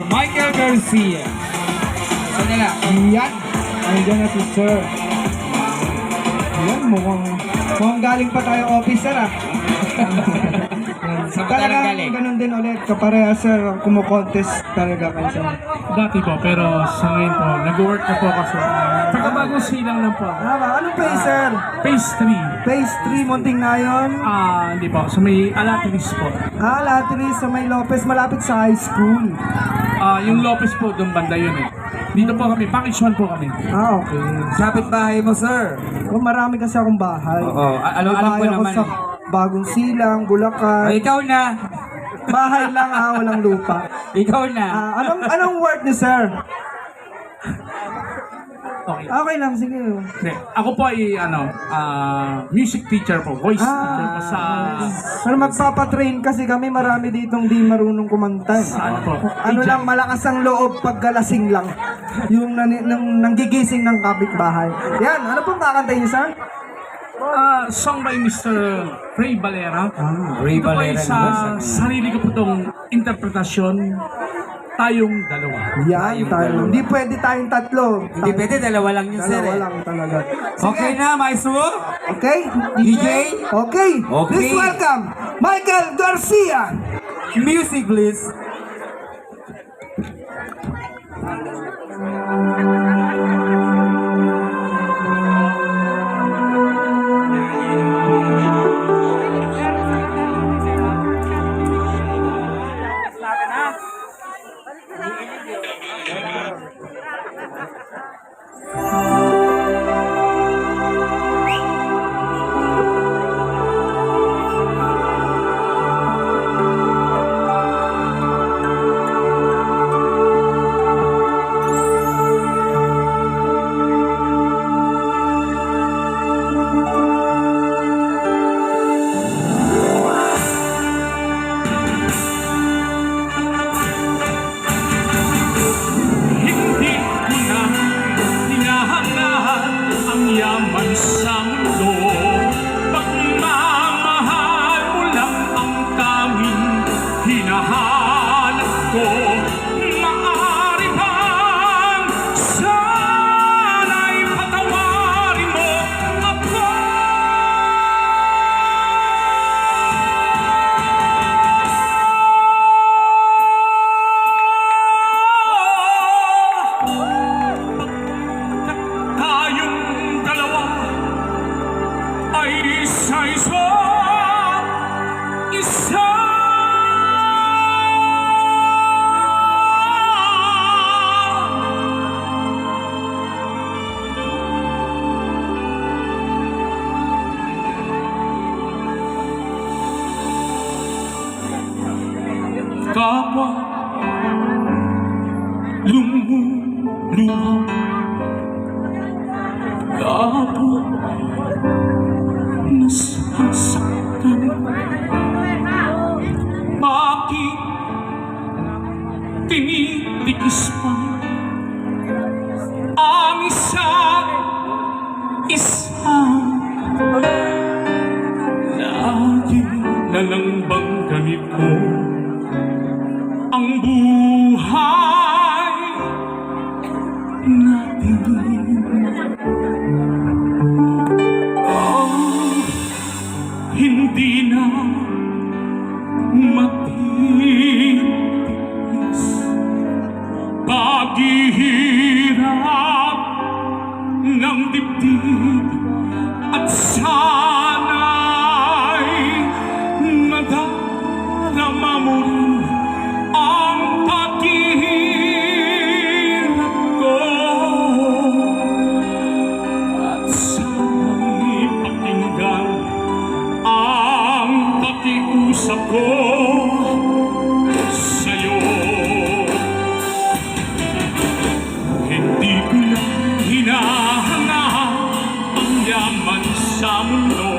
Michael Garcia. Saan na lang? Yan. Andiyan na si Sir. Yan, mukhang galing pa tayo officer ah. Saan ba tayo Talagang galing? ganun din ulit. Kapareha sir, kumukontest talaga kayo sa... Dati po, pero sa ngayon po, nag-work na po kasi. Pagkabagong silang lang po. Tama, anong phase sir? Phase 3. Phase 3, munting na yun. Hindi po. So may Alatriz po. Latris sa May Lopez, malapit sa high school. Yung Lopez po, doon banda yun eh. Dito po kami, package 1 po kami. Okay. Kapit bahay mo, sir. Marami kasi akong bahay. Oo. Alam ko Bahay ako naman. sa Bagong Silang, Bulacan. Ikaw na. Bahay lang walang lupa. Ikaw na. Anong work ni sir? Okay. Okay lang, sige. Hindi. Ako po ay, music teacher po. Voice teacher po sa... Pero magpapatrain kasi kami, marami ditong di marunong kumanta. Ano po? Ano lang, malakas ang loob paggalasing lang. Yung nanggigising ng kapitbahay. Yan, ano pong kakantayin niyo, sir? Song by Mr. Ray Valera. Ray Ito po ay Valera sa naman. sarili ko po itong interpretasyon. Tayong dalawa. Yan, tayo. Hindi pwede tayong tatlo. Hindi pwede, dalawa lang yun, sir. Dalawa Eh. lang talaga. Okay na, maestro? Okay? DJ? Okay. Okay. Please welcome Michael Garcia. Music, please. Hindi ko na hinahangaan ang yaman sa mundo. Pagmamahal mo lang ang tanging hinahanap ko. Maaari bang sana'y patawarin mo ako? Tayong dalawa ay isa-isa, isa. Kapwa lumuluha, kapwa nasasaktan. Bakit tinitigis pa ang isa't isa? Lagi na lang bang ganito ang buhay natin? Hindi na matitis paghihirap ng dibdib at sana'y madarama mo rin ang paghihirap ko. At sana'y pakinggan ang pakiusap ko sa'yo. Hindi ko na hinahangaan ang yaman sa mundo.